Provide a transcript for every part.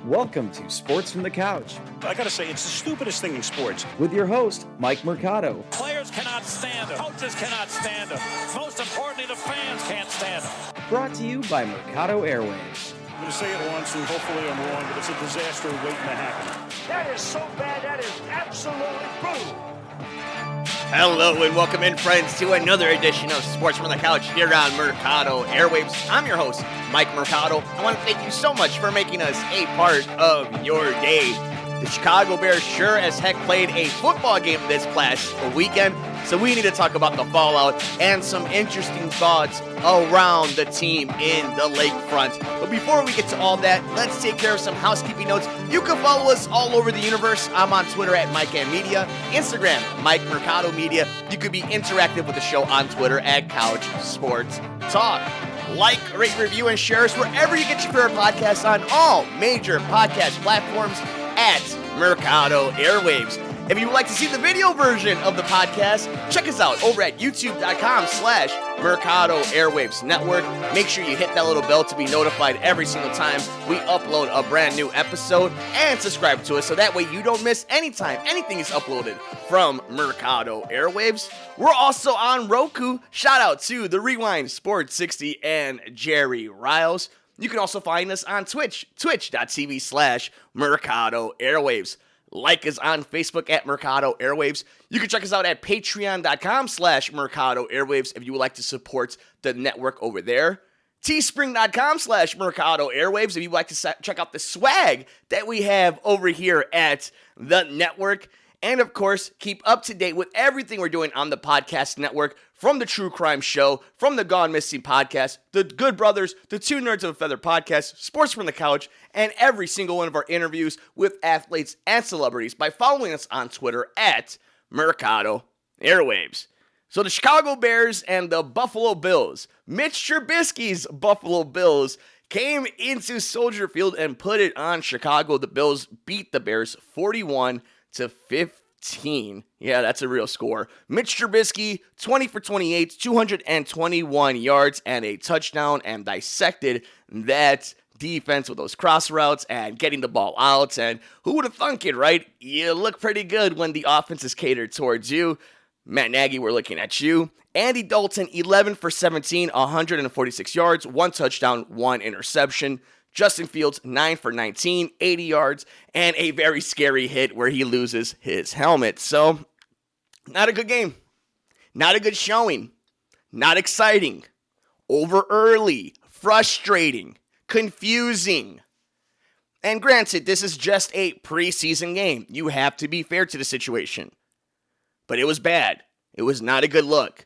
Welcome to Sports from the Couch. I gotta say, it's the stupidest thing in sports. With your host, Mike Mercado. Players cannot stand him. Coaches cannot stand him. Most importantly, the fans can't stand him. Brought to you by Mercado Airwaves. I'm gonna say it once, and hopefully I'm wrong, but it's a disaster waiting to happen. That is so bad, that is absolutely brutal. Hello and welcome in, friends, to another edition of Sports from the Couch here on Mercado Airwaves. I'm your host, Mike Mercado. I want to thank you so much for making us a part of your day. The Chicago Bears sure as heck played a football game this past weekend, so we need to talk about the fallout and some interesting thoughts around the team in the lakefront. But before we get to all that, let's take care of some housekeeping notes. You can follow us all over the universe. I'm on Twitter at MikeMedia, Instagram, Mike Mercado Media. You could be interactive with the show on Twitter at Couch Sports Talk. Like, rate, review, and share us wherever you get your favorite podcasts on all major podcast platforms at Mercado Airwaves. If you would like to see the video version of the podcast, check us out over at youtube.com/Mercado Airwaves Network. Make sure you hit that little bell to be notified every single time we upload a brand new episode, and subscribe to us so that way you don't miss any time anything is uploaded from Mercado Airwaves. We're also on Roku. Shout out to the Rewind Sports 60 and Jerry Riles. You can also find us on Twitch, twitch.tv/Mercado Airwaves. Like us on Facebook at Mercado Airwaves. You can check us out at patreon.com/Mercado Airwaves if you would like to support the network over there. Teespring.com/Mercado Airwaves if you would like to check out the swag that we have over here at the network. And of course, keep up to date with everything we're doing on the podcast network, from the True Crime Show, from the Gone Missing podcast, the Good Brothers, the Two Nerds of a Feather podcast, Sports from the Couch, and every single one of our interviews with athletes and celebrities by following us on Twitter at Mercado Airwaves. So the Chicago Bears and the Buffalo Bills, Mitch Trubisky's Buffalo Bills, came into Soldier Field and put it on Chicago. The Bills beat the Bears 41-15. Yeah, that's a real score. Mitch Trubisky, 20 for 28, 221 yards and a touchdown, and dissected that defense with those cross routes and getting the ball out. And who would have thunk it, right? You look pretty good when the offense is catered towards you. Matt Nagy, we're looking at you. Andy Dalton, 11 for 17, 146 yards, one touchdown, one interception. Justin Fields, 9 for 19, 80 yards, and a very scary hit where he loses his helmet. So, not a good game. Not a good showing. Not exciting. Over early. Frustrating. Confusing. And granted, this is just a preseason game. You have to be fair to the situation. But it was bad. It was not a good look.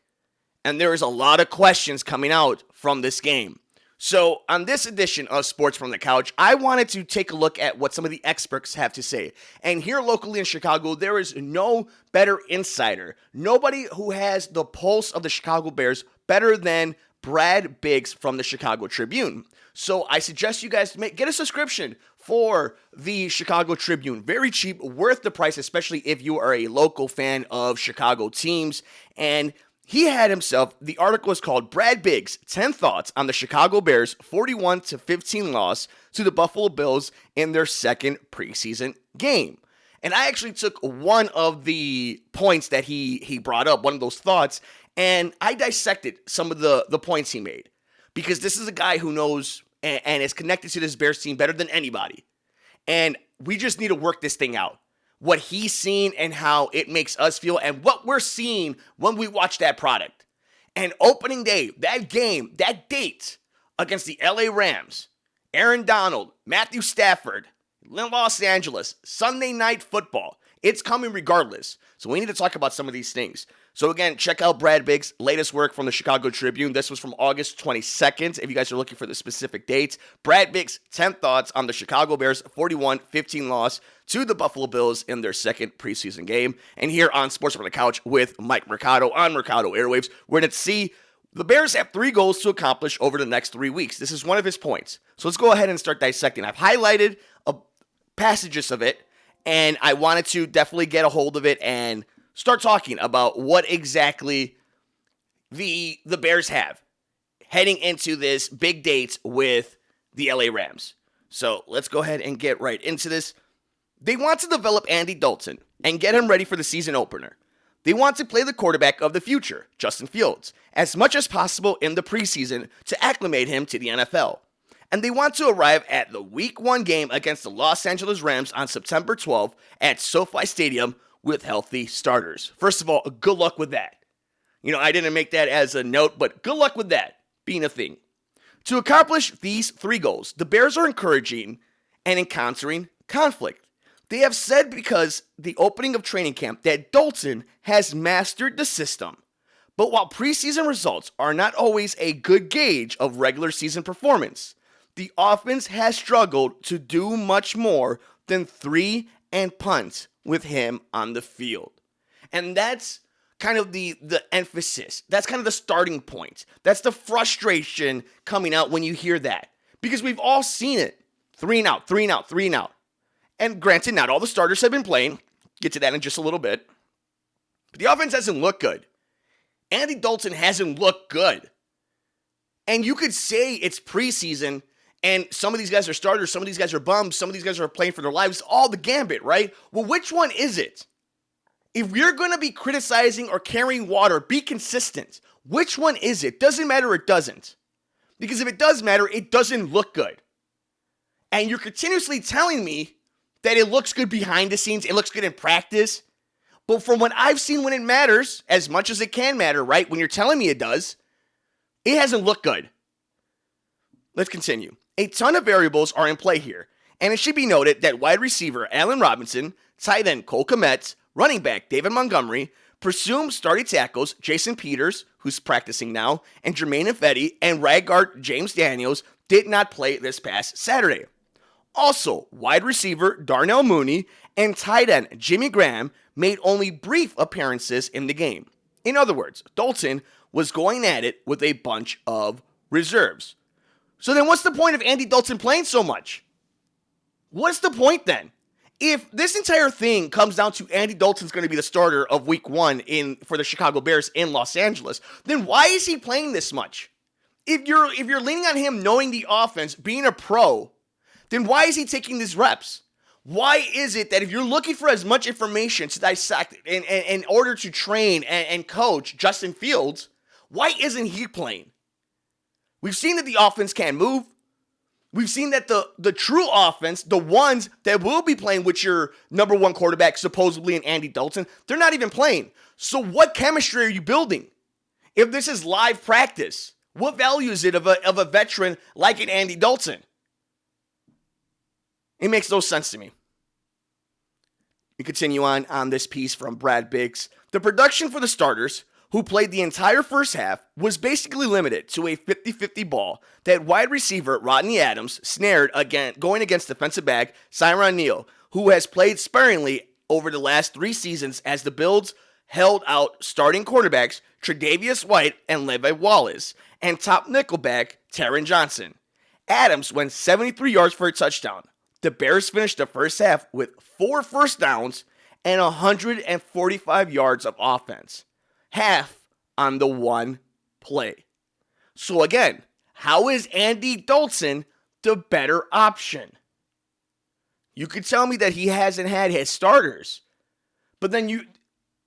And there is a lot of questions coming out from this game. So, on this edition of Sports from the Couch, I wanted to take a look at what some of the experts have to say. And here locally in Chicago, there is no better insider. Nobody who has the pulse of the Chicago Bears better than Brad Biggs from the Chicago Tribune. So, I suggest you guys get a subscription for the Chicago Tribune. Very cheap, worth the price, especially if you are a local fan of Chicago teams. And he had himself, the article is called Brad Biggs, 10 Thoughts on the Chicago Bears 41-15 loss to the Buffalo Bills in their second preseason game. And I actually took one of the points that he brought up, one of those thoughts, and I dissected some of the points he made. Because this is a guy who knows and is connected to this Bears team better than anybody. And we just need to work this thing out. What he's seen and how it makes us feel and what we're seeing when we watch that product. And opening day, that game, that date against the LA Rams, Aaron Donald, Matthew Stafford, Los Angeles, Sunday Night Football. It's coming regardless. So we need to talk about some of these things. So again, check out Brad Biggs' latest work from the Chicago Tribune. This was from August 22nd, if you guys are looking for the specific dates. Brad Biggs' 10 thoughts on the Chicago Bears 41-15 loss to the Buffalo Bills in their second preseason game. And here on Sports from the Couch with Mike Mercado on Mercado Airwaves, we're going to see the Bears have 3 goals to accomplish over the next 3 weeks. This is one of his points. So let's go ahead and start dissecting. I've highlighted passages of it, and I wanted to definitely get a hold of it and start talking about what exactly the Bears have heading into this big date with the LA Rams. So let's go ahead and get right into this. They want to develop Andy Dalton and get him ready for the season opener. They want to play the quarterback of the future, Justin Fields, as much as possible in the preseason to acclimate him to the NFL. And they want to arrive at the Week 1 game against the Los Angeles Rams on September 12th at SoFi Stadium with healthy starters. First of all, good luck with that. I didn't make that as a note, but good luck with that being a thing. To accomplish these 3 goals, the Bears are encouraging and encountering conflict. They have said because the opening of training camp that Dalton has mastered the system. But while preseason results are not always a good gauge of regular season performance, the offense has struggled to do much more than 3 and punt with him on the field. And that's kind of the emphasis. That's kind of the starting point. That's the frustration coming out when you hear that. Because we've all seen it. 3 and out, 3 and out, 3 and out. And granted, not all the starters have been playing. Get to that in just a little bit. But the offense hasn't looked good. Andy Dalton hasn't looked good. And you could say it's preseason, and some of these guys are starters, some of these guys are bums, some of these guys are playing for their lives, all the gambit, right? Well, which one is it? If you're going to be criticizing or carrying water, be consistent. Which one is it? Doesn't matter, it doesn't. Because if it does matter, it doesn't look good. And you're continuously telling me that it looks good behind the scenes, it looks good in practice. But from what I've seen when it matters, as much as it can matter, right? When you're telling me it does, it hasn't looked good. Let's continue. A ton of variables are in play here. And it should be noted that wide receiver Allen Robinson, tight end Cole Kmet, running back David Montgomery, presumed starting tackles Jason Peters, who's practicing now, and Jermaine Ifedi, and right guard James Daniels did not play this past Saturday. Also, wide receiver Darnell Mooney and tight end Jimmy Graham made only brief appearances in the game. In other words, Dalton was going at it with a bunch of reserves. So then what's the point of Andy Dalton playing so much? What's the point then? If this entire thing comes down to Andy Dalton's going to be the starter of Week 1 for the Chicago Bears in Los Angeles, then why is he playing this much? If you're leaning on him knowing the offense, being a pro, then why is he taking these reps? Why is it that if you're looking for as much information to dissect in order to train and coach Justin Fields, why isn't he playing? We've seen that the offense can't move. We've seen that the true offense, the ones that will be playing with your number 1 quarterback, supposedly in Andy Dalton, they're not even playing. So what chemistry are you building? If this is live practice, what value is it of a veteran like an Andy Dalton? It makes no sense to me. We continue on this piece from Brad Biggs. The production for the starters, who played the entire first half, was basically limited to a 50-50 ball that wide receiver Rodney Adams snared going against defensive back Cyron Neal, who has played sparingly over the last 3 seasons as the Bills held out starting quarterbacks Tre'Davious White and Levi Wallace, and top nickelback Taron Johnson. Adams went 73 yards for a touchdown. The Bears finished the first half with 4 first downs and 145 yards of offense. Half on the 1 play. So again, how is Andy Dalton the better option? You could tell me that he hasn't had his starters, but then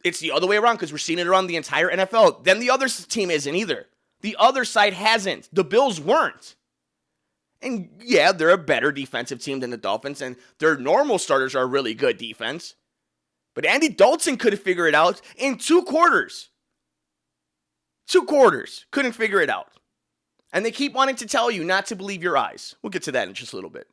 it's the other way around because we're seeing it around the entire NFL. Then the other team isn't either. The other side hasn't. The Bills weren't. And yeah, they're a better defensive team than the Dolphins, and their normal starters are a really good defense. But Andy Dalton couldn't figure it out in 2 quarters. 2 quarters. Couldn't figure it out. And they keep wanting to tell you not to believe your eyes. We'll get to that in just a little bit.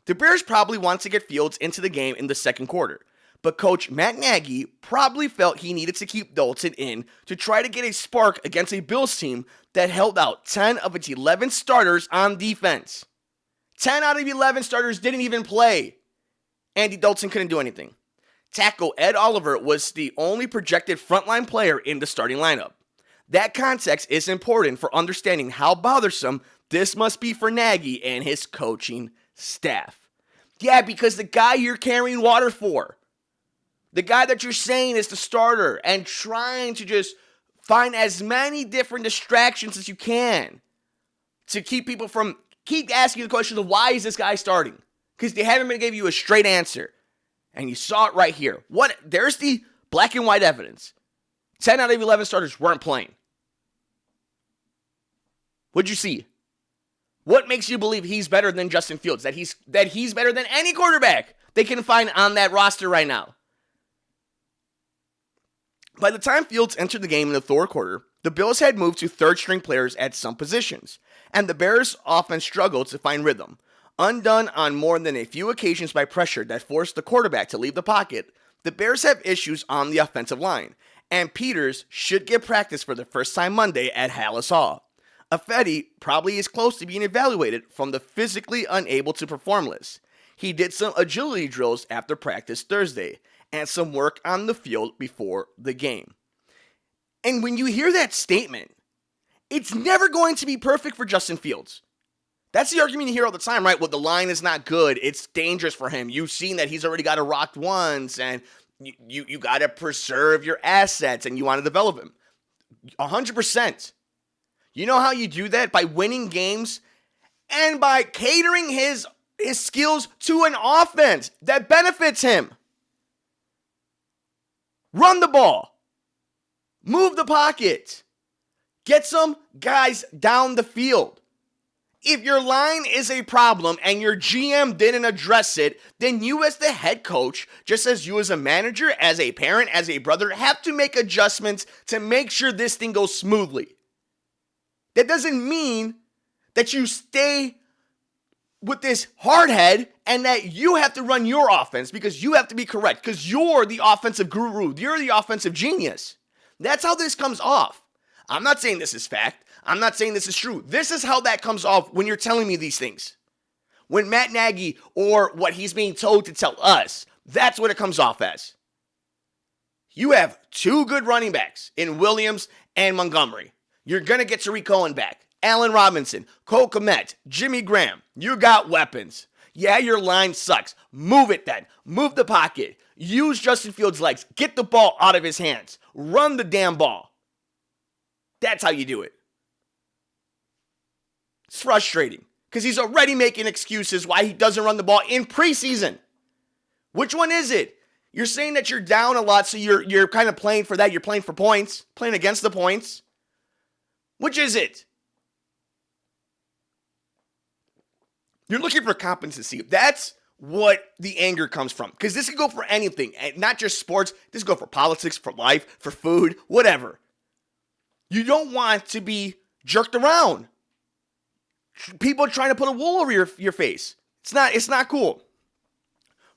The Bears probably want to get Fields into the game in the second quarter. But Coach Matt Nagy probably felt he needed to keep Dalton in to try to get a spark against a Bills team that held out 10 of its 11 starters on defense. 10 out of 11 starters didn't even play. Andy Dalton couldn't do anything. Tackle Ed Oliver was the only projected frontline player in the starting lineup. That context is important for understanding how bothersome this must be for Nagy and his coaching staff. Yeah, because the guy you're carrying water for, the guy that you're saying is the starter and trying to just find as many different distractions as you can to keep people from keep asking the question of why is this guy starting? Because they haven't been giving you a straight answer. And you saw it right here. There's the black and white evidence. 10 out of 11 starters weren't playing. What'd you see? What makes you believe he's better than Justin Fields? That he's better than any quarterback they can find on that roster right now? By the time Fields entered the game in the third quarter, the Bills had moved to third-string players at some positions, and the Bears' offense struggled to find rhythm. Undone on more than a few occasions by pressure that forced the quarterback to leave the pocket, the Bears have issues on the offensive line, and Peters should get practice for the first time Monday at Hallis Hall. Afedi probably is close to being evaluated from the physically unable to perform list. He did some agility drills after practice Thursday, and some work on the field before the game. And when you hear that statement, it's never going to be perfect for Justin Fields. That's the argument you hear all the time, right? Well, the line is not good. It's dangerous for him. You've seen that he's already got it rocked once, and you got to preserve your assets, and you want to develop him. 100%. You know how you do that? By winning games and by catering his skills to an offense that benefits him. Run the ball. Move the pocket. Get some guys down the field. If your line is a problem and your GM didn't address it, then you as the head coach, just as you as a manager, as a parent, as a brother, have to make adjustments to make sure this thing goes smoothly. That doesn't mean that you stay with this hard head and that you have to run your offense because you have to be correct because you're the offensive guru. You're the offensive genius. That's how this comes off. I'm not saying this is fact. I'm not saying this is true. This is how that comes off when you're telling me these things. When Matt Nagy or what he's being told to tell us, that's what it comes off as. You have two good running backs in Williams and Montgomery. You're going to get Tariq Cohen back. Allen Robinson, Cole Kmet, Jimmy Graham. You got weapons. Yeah, your line sucks. Move it then. Move the pocket. Use Justin Fields' legs. Get the ball out of his hands. Run the damn ball. That's how you do it. It's frustrating because he's already making excuses why he doesn't run the ball in preseason. Which one is it? You're saying that you're down a lot, so you're kind of playing for that. You're playing for points, playing against the points. Which is it? You're looking for competency. That's what the anger comes from. Because this can go for anything, and not just sports. This can go for politics, for life, for food, whatever. You don't want to be jerked around. People trying to put a wool over your face. It's not cool.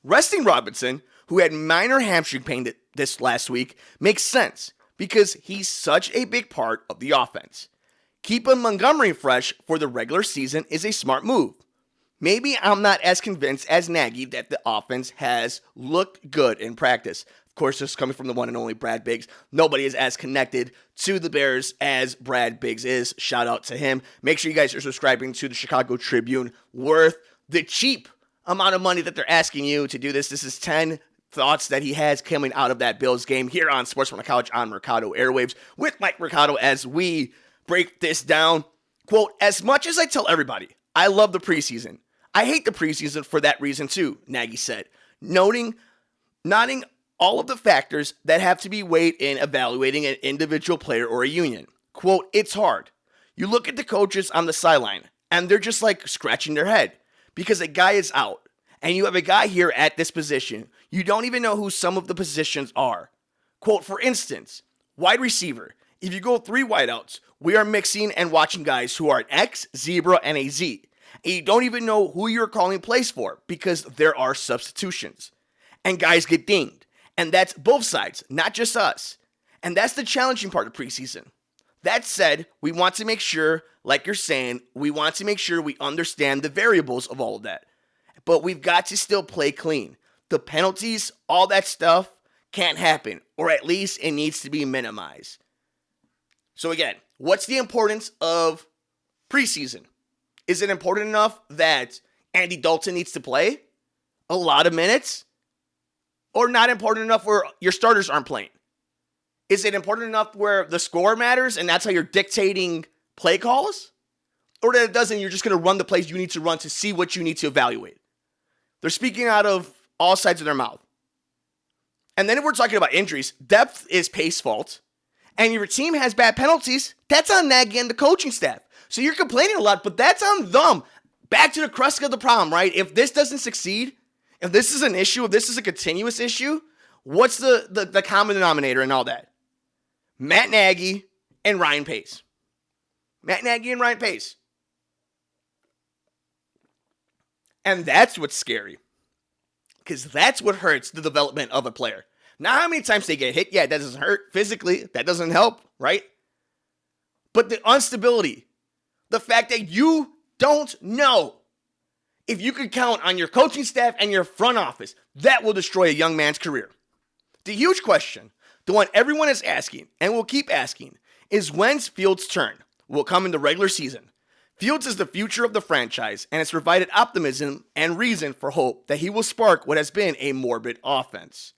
Resting Robinson, who had minor hamstring pain this last week, makes sense because he's such a big part of the offense. Keeping Montgomery fresh for the regular season is a smart move. Maybe I'm not as convinced as Nagy that the offense has looked good in practice. Of course, this is coming from the one and only Brad Biggs. Nobody is as connected to the Bears as Brad Biggs is. Shout out to him. Make sure you guys are subscribing to the Chicago Tribune. Worth the cheap amount of money that they're asking you to do this. This is 10 thoughts that he has coming out of that Bills game here on Sports from the Couch on Mercado Airwaves with Mike Mercado as we break this down. Quote, as much as I tell everybody, I love the preseason. I hate the preseason for that reason too, Nagy said, noting all of the factors that have to be weighed in evaluating an individual player or a union. Quote, it's hard. You look at the coaches on the sideline, and they're just like scratching their head because a guy is out, and you have a guy here at this position. You don't even know who some of the positions are. Quote, for instance, wide receiver. If you go 3 wideouts, we are mixing and watching guys who are an X, zebra, and a Z. And you don't even know who you're calling plays for because there are substitutions. And guys get dinged. And that's both sides, not just us. And that's the challenging part of preseason. That said, we want to make sure, like you're saying, we want to make sure we understand the variables of all of that. But we've got to still play clean. The penalties, all that stuff can't happen. Or at least it needs to be minimized. So again, what's the importance of preseason? Is it important enough that Andy Dalton needs to play a lot of minutes? Or not important enough where your starters aren't playing? Is it important enough where the score matters and that's how you're dictating play calls? or that it doesn't, you're just going to run the plays you need to run to see what you need to evaluate. They're speaking out of all sides of their mouth. And then if we're talking about injuries, depth is Pace's fault. And if your team has bad penalties, that's on Nagy and the coaching staff. So you're complaining a lot, but that's on them. Back to the crux of the problem, right? If this doesn't succeed, if this is an issue, if this is a continuous issue, what's the common denominator in all that? Matt Nagy and Ryan Pace. Matt Nagy and Ryan Pace. And that's what's scary. Because that's what hurts the development of a player. Not how many times they get hit. Yeah, that doesn't hurt physically. That doesn't help, right? But the instability. The fact that you don't know if you can count on your coaching staff and your front office. That will destroy a young man's career. The huge question, the one everyone is asking and will keep asking, is when's Fields' turn? Will it come in the regular season? Fields is the future of the franchise, and it's provided optimism and reason for hope that he will spark what has been a morbid offense.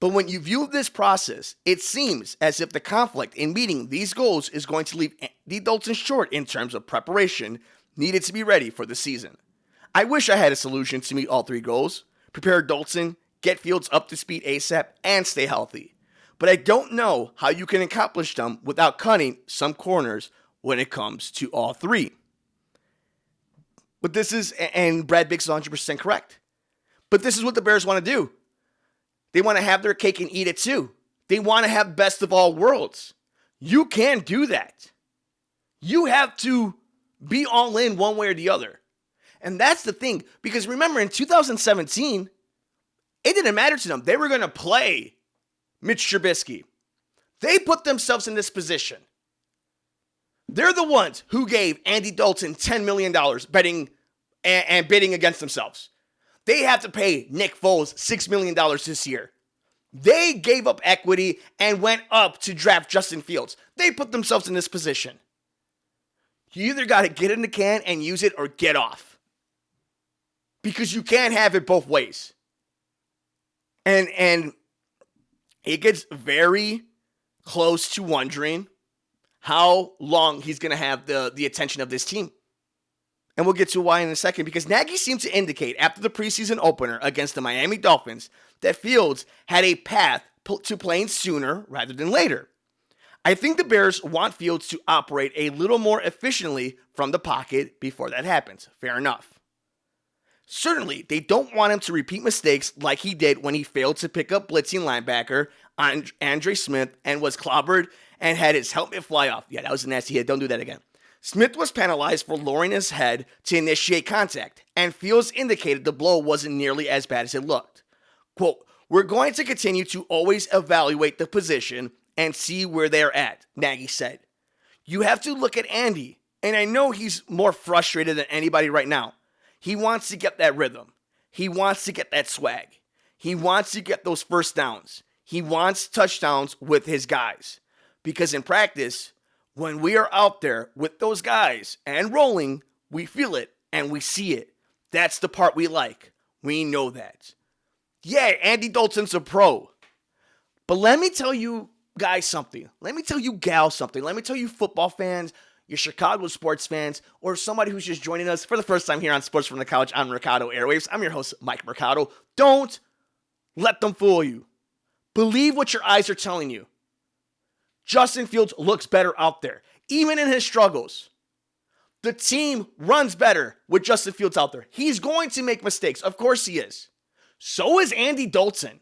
But when you view this process, it seems as if the conflict in meeting these goals is going to leave Andy Dalton short in terms of preparation needed to be ready for the season. I wish I had a solution to meet all three goals: prepare Dalton, get Fields up to speed ASAP, and stay healthy. But I don't know how you can accomplish them without cutting some corners when it comes to all three. But this is, and Brad Biggs is 100% correct. But this is what the Bears want to do. They want to have their cake and eat it too. They want to have best of all worlds. You can't do that. You have to be all in one way or the other. And that's the thing. Because remember, in 2017, it didn't matter to them. They were going to play Mitch Trubisky. They put themselves in this position. They're the ones who gave Andy Dalton $10 million bidding against themselves. They have to pay Nick Foles $6 million this year. They gave up equity and went up to draft Justin Fields. They put themselves in this position. You either got to get in the can and use it or get off. Because you can't have it both ways. And it gets very close to wondering how long he's going to have the attention of this team. And we'll get to why in a second, because Nagy seemed to indicate after the preseason opener against the Miami Dolphins that Fields had a path to playing sooner rather than later. I think the Bears want Fields to operate a little more efficiently from the pocket before that happens. Fair enough. Certainly, they don't want him to repeat mistakes like he did when he failed to pick up blitzing linebacker Andre Smith and was clobbered and had his helmet fly off. Yeah, that was a nasty hit. Don't do that again. Smith was penalized for lowering his head to initiate contact, and Fields indicated the blow wasn't nearly as bad as it looked. Quote, "We're going to continue to always evaluate the position and see where they're at," Nagy said. You have to look at Andy, and I know he's more frustrated than anybody right now. He wants to get that rhythm. He wants to get that swag. He wants to get those first downs. He wants touchdowns with his guys. Because in practice, when we are out there with those guys and rolling, we feel it and we see it. That's the part we like. We know that. Yeah, Andy Dalton's a pro. But let me tell you guys something. Let me tell you gals something. Let me tell you football fans, your Chicago sports fans, or somebody who's just joining us for the first time here on Sports from the Couch on Mercado Airwaves. I'm your host, Mike Mercado. Don't let them fool you. Believe what your eyes are telling you. Justin Fields looks better out there, even in his struggles. The team runs better with Justin Fields out there. He's going to make mistakes. Of course he is. So is Andy Dalton.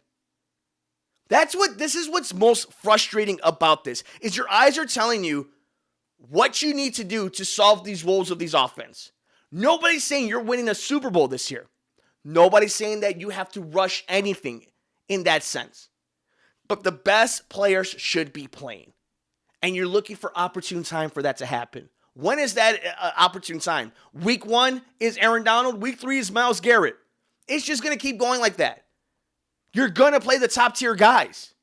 This is what's most frustrating about this, is your eyes are telling you what you need to do to solve these woes of these offense. Nobody's saying you're winning a Super Bowl this year. Nobody's saying that you have to rush anything in that sense. But the best players should be playing. And you're looking for opportune time for that to happen. When is that opportune time? Week 1 is Aaron Donald. Week 3 is Myles Garrett. It's just going to keep going like that. You're going to play the top tier guys.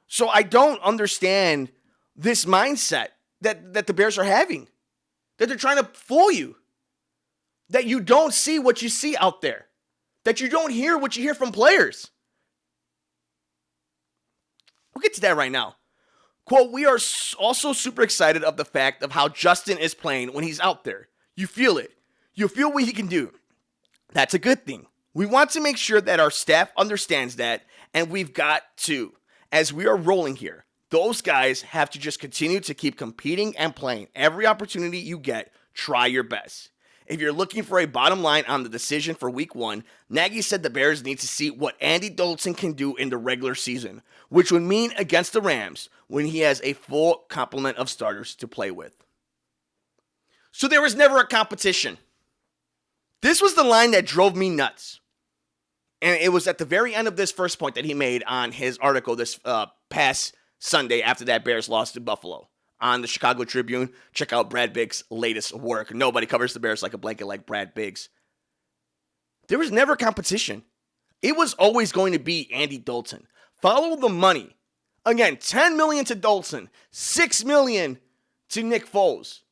So I don't understand this mindset that the Bears are having. That they're trying to fool you. That you don't see what you see out there. That you don't hear what you hear from players. We'll get to that right now. Quote, we are also super excited of the fact of how Justin is playing when he's out there. You feel it. You feel what he can do. That's a good thing. We want to make sure that our staff understands that, and we've got to, as we are rolling here, those guys have to just continue to keep competing and playing. Every opportunity you get, try your best. If you're looking for a bottom line on the decision for week 1, Nagy said the Bears need to see what Andy Dalton can do in the regular season, which would mean against the Rams when he has a full complement of starters to play with. So there was never a competition. This was the line that drove me nuts. And it was at the very end of this first point that he made on his article this past Sunday after that Bears loss to Buffalo. On the Chicago Tribune, check out Brad Biggs' latest work. Nobody covers the Bears like a blanket like Brad Biggs. There was never competition. It was always going to be Andy Dalton. Follow the money. Again, $10 million to Dalton, $6 million to Nick Foles.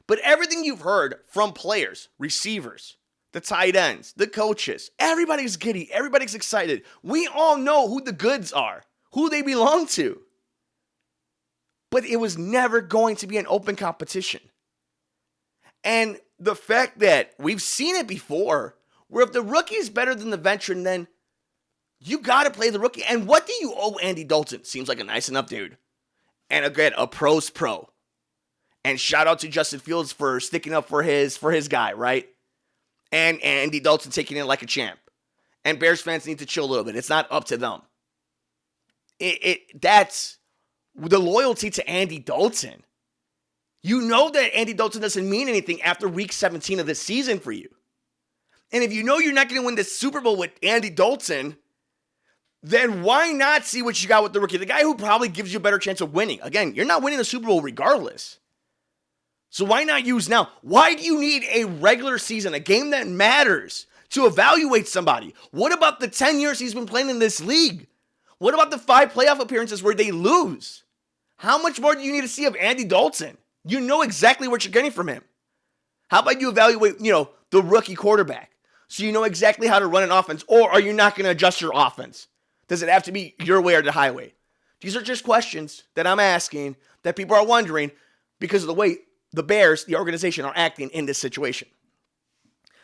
But everything you've heard from players, receivers, the tight ends, the coaches, everybody's giddy, everybody's excited. We all know who the goods are, who they belong to. But it was never going to be an open competition. And the fact that we've seen it before, where if the rookie is better than the veteran, then you got to play the rookie. And what do you owe Andy Dalton? Seems like a nice enough dude. And again, a pro's pro. And shout out to Justin Fields for sticking up for his guy, right? And Andy Dalton taking it like a champ. And Bears fans need to chill a little bit. It's not up to them. That's the loyalty to Andy Dalton. You know that Andy Dalton doesn't mean anything after week 17 of this season for you. And if you know you're not going to win this Super Bowl with Andy Dalton, then why not see what you got with the rookie? The guy who probably gives you a better chance of winning. Again, you're not winning the Super Bowl regardless. So why not use now? Why do you need a regular season, a game that matters, to evaluate somebody? What about the 10 years he's been playing in this league? What about the 5 playoff appearances where they lose? How much more do you need to see of Andy Dalton? You know exactly what you're getting from him. How about you evaluate, the rookie quarterback, so you know exactly how to run an offense? Or are you not going to adjust your offense? Does it have to be your way or the highway? These are just questions that I'm asking that people are wondering because of the way the Bears, the organization, are acting in this situation.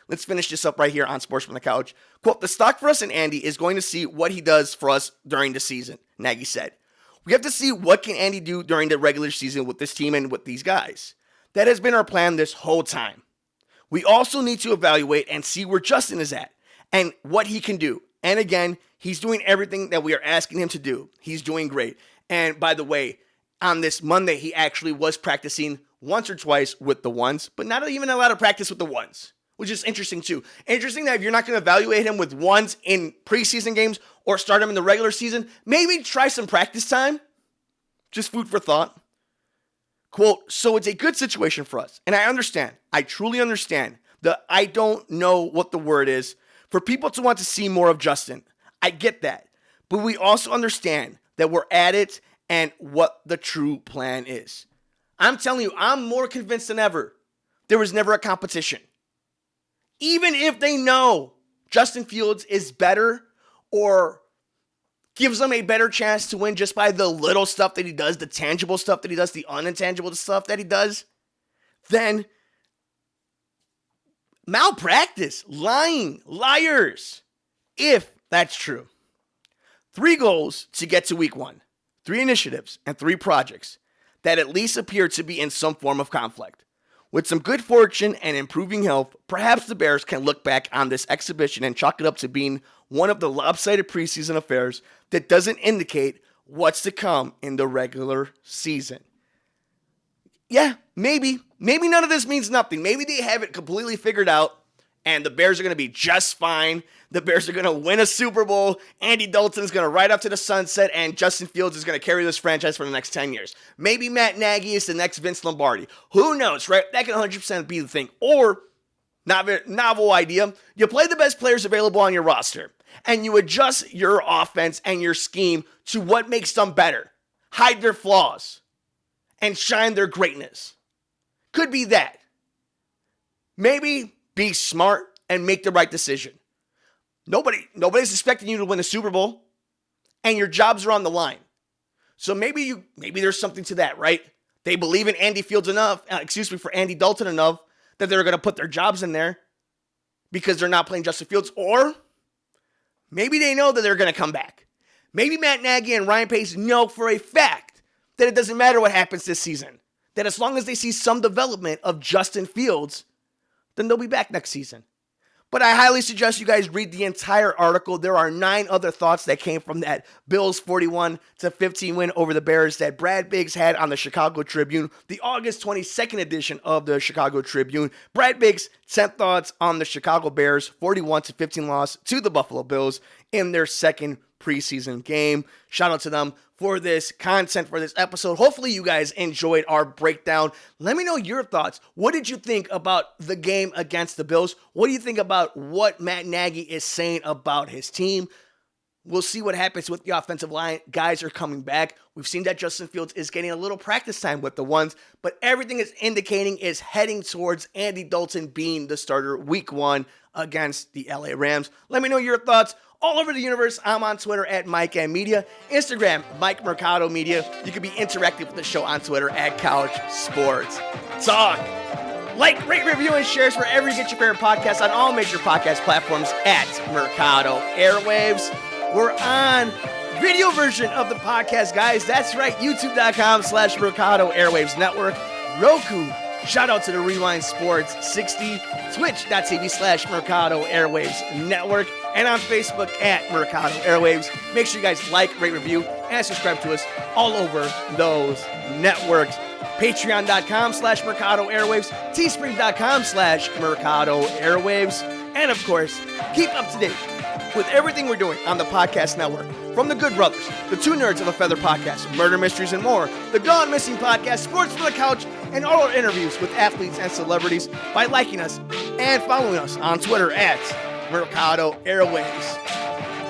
Let's finish this up right here on Sports from the Couch. Quote, the stock for us and Andy is going to see what he does for us during the season, Nagy said. We have to see what can Andy do during the regular season with this team and with these guys. That has been our plan this whole time. We also need to evaluate and see where Justin is at and what he can do. And again, he's doing everything that we are asking him to do. He's doing great. And by the way, on this Monday, he actually was practicing once or twice with the ones, but not even allowed to practice with the ones, which is interesting too. Interesting that if you're not going to evaluate him with ones in preseason games or start him in the regular season, maybe try some practice time. Just food for thought. Quote, so it's a good situation for us. And I understand. I truly understand that I don't know what the word is for people to want to see more of Justin. I get that. But we also understand that we're at it and what the true plan is. I'm telling you, I'm more convinced than ever. There was never a competition. Even if they know Justin Fields is better or gives them a better chance to win just by the little stuff that he does, the tangible stuff that he does, the unintangible stuff that he does, then malpractice, lying, liars, if that's true. 3 goals to get to week 1, 3 initiatives, and 3 projects that at least appear to be in some form of conflict. With some good fortune and improving health, perhaps the Bears can look back on this exhibition and chalk it up to being one of the lopsided preseason affairs that doesn't indicate what's to come in the regular season. Yeah, maybe. Maybe none of this means nothing. Maybe they have it completely figured out and the Bears are going to be just fine. The Bears are going to win a Super Bowl. Andy Dalton is going to ride up to the sunset, and Justin Fields is going to carry this franchise for the next 10 years. Maybe Matt Nagy is the next Vince Lombardi. Who knows, right? That can 100% be the thing. Or, novel idea, you play the best players available on your roster, and you adjust your offense and your scheme to what makes them better. Hide their flaws and shine their greatness. Could be that. Maybe be smart and make the right decision. Nobody's expecting you to win a Super Bowl, and your jobs are on the line. So maybe there's something to that, right? They believe in Andy Dalton enough that they're going to put their jobs in there because they're not playing Justin Fields. Or maybe they know that they're going to come back. Maybe Matt Nagy and Ryan Pace know for a fact that it doesn't matter what happens this season. That as long as they see some development of Justin Fields, then they'll be back next season. But I highly suggest you guys read the entire article. There are 9 other thoughts that came from that Bills 41-15 win over the Bears that Brad Biggs had on the Chicago Tribune, the August 22nd edition of the Chicago Tribune. Brad Biggs' 10 thoughts on the Chicago Bears 41-15 loss to the Buffalo Bills in their second preseason game. Shout out to them for this content, for this episode. Hopefully you guys enjoyed our breakdown. Let me know your thoughts. What did you think about the game against the Bills? What do you think about what Matt Nagy is saying about his team? We'll see what happens with the offensive line. Guys are coming back. We've seen that Justin Fields is getting a little practice time with the ones, but everything is indicating is heading towards Andy Dalton being the starter week 1 against the LA Rams. Let me know your thoughts. All over the universe, I'm on Twitter at Mike M Media, Instagram, Mike Mercado Media. You can be interactive with the show on Twitter at Couch Sports Talk. Like, rate, review, and shares wherever you get your favorite podcasts on all major podcast platforms at Mercado Airwaves. We're on video version of the podcast, guys. That's right, youtube.com/Mercado Airwaves Network, Roku. Shout out to the Rewind Sports 60, twitch.tv/Mercado Airwaves Network, and on Facebook at Mercado Airwaves. Make sure you guys like, rate, review, and subscribe to us all over those networks. Patreon.com/Mercado Airwaves, Teespring.com/Mercado Airwaves, and of course, keep up to date with everything we're doing on the podcast network. From the Good Brothers, the Two Nerds of a Feather podcast, Murder Mysteries and More, the Gone Missing podcast, Sports from the Couch, and all our interviews with athletes and celebrities by liking us and following us on Twitter at Mercado Airwaves.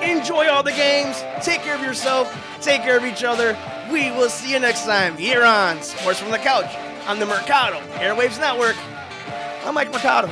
Enjoy all the games. Take care of yourself. Take care of each other. We will see you next time here on Sports from the Couch on the Mercado Airwaves Network. I'm Mike Mercado.